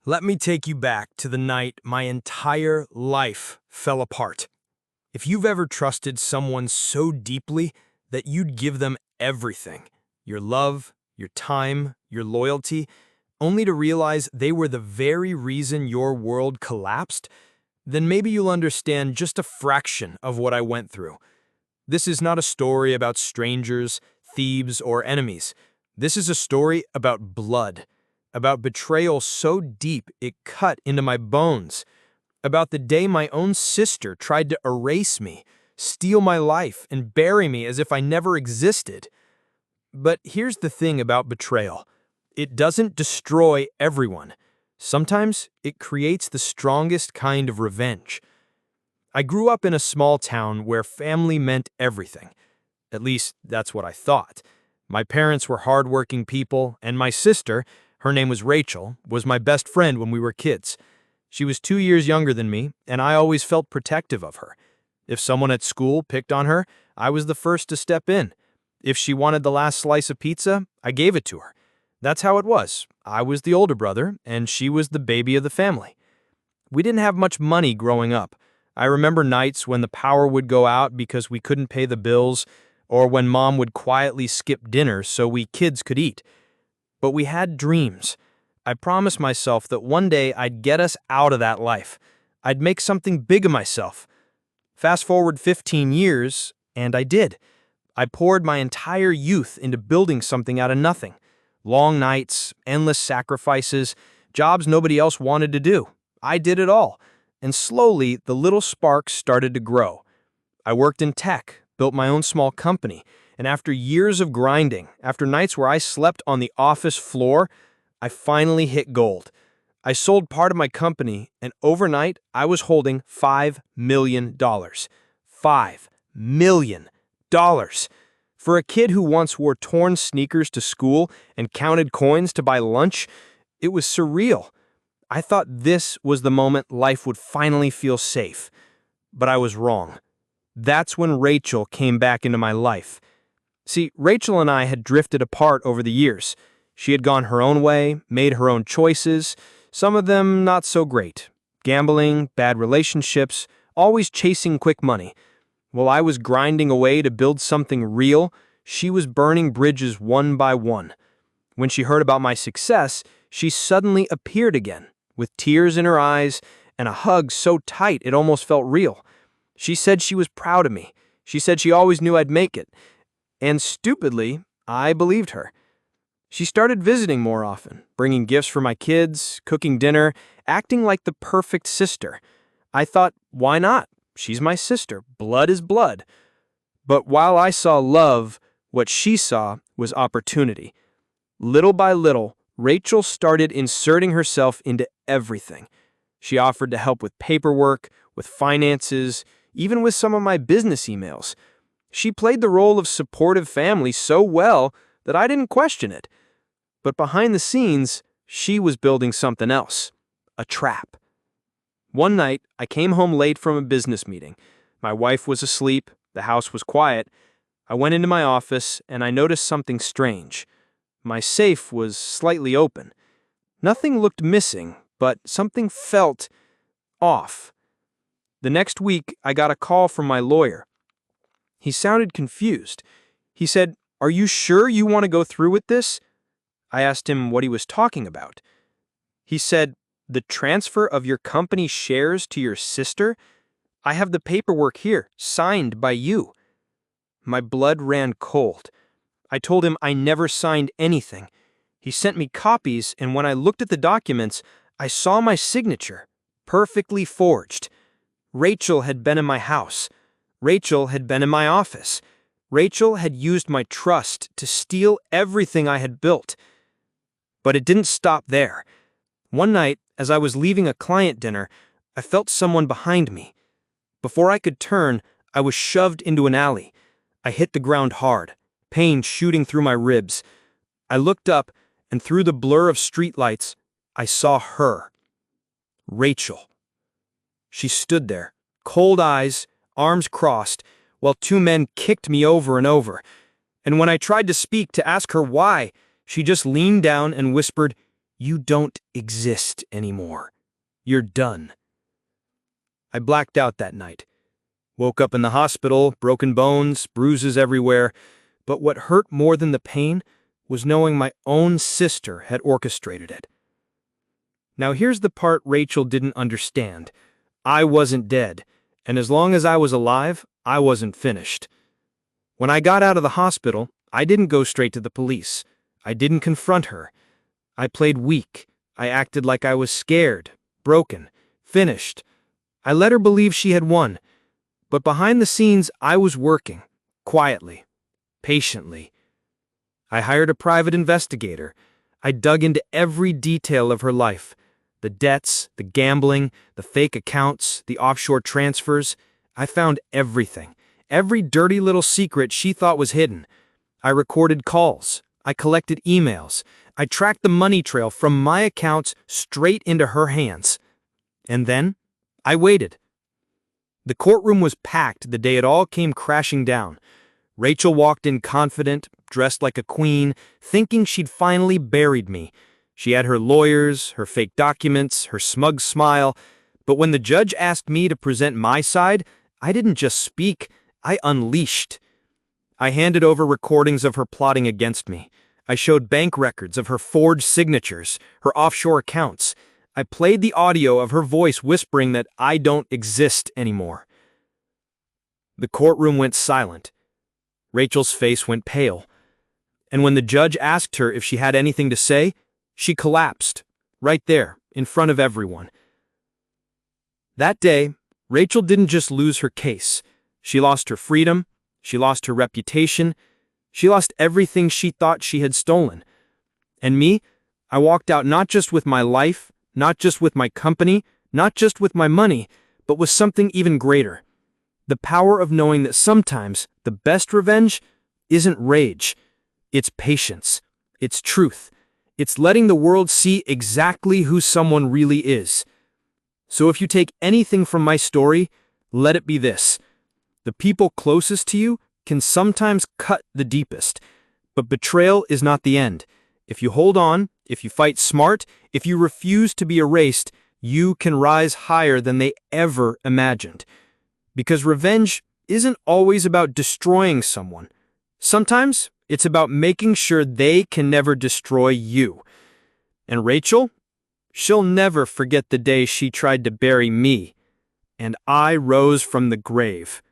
Let me take you back to the night my entire life fell apart. If you've ever trusted someone so deeply that you'd give them everything, your love, your time, your loyalty, only to realize they were the very reason your world collapsed, then maybe you'll understand just a fraction of what I went through. This is not a story about strangers, thieves, or enemies. This is a story about blood, about betrayal so deep it cut into my bones, about the day my own sister tried to erase me, steal my life, and bury me as if I never existed. But here's the thing about betrayal. It doesn't destroy everyone. Sometimes it creates the strongest kind of revenge. I grew up in a small town where family meant everything. At least, that's what I thought. My parents were hardworking people, and my sister, her name was Rachel, was my best friend when we were kids. She was 2 years younger than me, and I always felt protective of her. If someone at school picked on her, I was the first to step in. If she wanted the last slice of pizza, I gave it to her. That's how it was. I was the older brother, and she was the baby of the family. We didn't have much money growing up. I remember nights when the power would go out because we couldn't pay the bills, or when Mom would quietly skip dinner so we kids could eat. But we had dreams. I promised myself that one day I'd get us out of that life. I'd make something big of myself. Fast forward 15 years, and I did. I poured my entire youth into building something out of nothing. Long nights, endless sacrifices, jobs nobody else wanted to do. I did it all. And slowly, the little sparks started to grow. I worked in tech, built my own small company, and after years of grinding, after nights where I slept on the office floor, I finally hit gold. I sold part of my company, and overnight, I was holding $5 million. $5 million. For a kid who once wore torn sneakers to school and counted coins to buy lunch, it was surreal. I thought this was the moment life would finally feel safe. But I was wrong. That's when Rachel came back into my life. See, Rachel and I had drifted apart over the years. She had gone her own way, made her own choices, some of them not so great. Gambling, bad relationships, always chasing quick money. While I was grinding away to build something real, she was burning bridges one by one. When she heard about my success, she suddenly appeared again, with tears in her eyes and a hug so tight it almost felt real. She said she was proud of me. She said she always knew I'd make it. And stupidly, I believed her. She started visiting more often, bringing gifts for my kids, cooking dinner, acting like the perfect sister. I thought, why not? She's my sister. Blood is blood. But while I saw love, what she saw was opportunity. Little by little, Rachel started inserting herself into everything. She offered to help with paperwork, with finances, even with some of my business emails. She played the role of supportive family so well that I didn't question it. But behind the scenes, she was building something else. A trap. One night, I came home late from a business meeting. My wife was asleep, the house was quiet. I went into my office and I noticed something strange. My safe was slightly open. Nothing looked missing, but something felt off. The next week, I got a call from my lawyer. He sounded confused. He said, "Are you sure you want to go through with this?" I asked him what he was talking about. He said, "The transfer of your company shares to your sister? I have the paperwork here, signed by you." My blood ran cold. I told him I never signed anything. He sent me copies, and when I looked at the documents, I saw my signature, perfectly forged. Rachel had been in my house. Rachel had been in my office. Rachel had used my trust to steal everything I had built. But it didn't stop there. One night, as I was leaving a client dinner, I felt someone behind me. Before I could turn, I was shoved into an alley. I hit the ground hard, pain shooting through my ribs. I looked up, and through the blur of streetlights, I saw her. Rachel. She stood there, cold eyes, arms crossed, while two men kicked me over and over. And when I tried to speak to ask her why, she just leaned down and whispered, You don't exist anymore. You're done. I blacked out that night. Woke up in the hospital, broken bones, bruises everywhere. But what hurt more than the pain was knowing my own sister had orchestrated it. Now here's the part Rachel didn't understand. I wasn't dead, and as long as I was alive, I wasn't finished. When I got out of the hospital, I didn't go straight to the police. I didn't confront her. I played weak. I acted like I was scared, broken, finished. I let her believe she had won. But behind the scenes, I was working, quietly, patiently. I hired a private investigator. I dug into every detail of her life. The debts, the gambling, the fake accounts, the offshore transfers. I found everything. Every dirty little secret she thought was hidden. I recorded calls. I collected emails. I tracked the money trail from my accounts straight into her hands. And then, I waited. The courtroom was packed the day it all came crashing down. Rachel walked in confident, dressed like a queen, thinking she'd finally buried me. She had her lawyers, her fake documents, her smug smile. But when the judge asked me to present my side, I didn't just speak, I unleashed. I handed over recordings of her plotting against me. I showed bank records of her forged signatures, her offshore accounts. I played the audio of her voice whispering that I don't exist anymore. The courtroom went silent. Rachel's face went pale. And when the judge asked her if she had anything to say, she collapsed, right there, in front of everyone. That day, Rachel didn't just lose her case. She lost her freedom, she lost her reputation, she lost everything she thought she had stolen. And me, I walked out not just with my life, not just with my company, not just with my money, but with something even greater. The power of knowing that sometimes the best revenge isn't rage. It's patience. It's truth. It's letting the world see exactly who someone really is. So if you take anything from my story, let it be this. The people closest to you can sometimes cut the deepest, but betrayal is not the end. If you hold on, if you fight smart, if you refuse to be erased, you can rise higher than they ever imagined. Because revenge isn't always about destroying someone. Sometimes it's about making sure they can never destroy you. And Rachel, she'll never forget the day she tried to bury me, and I rose from the grave.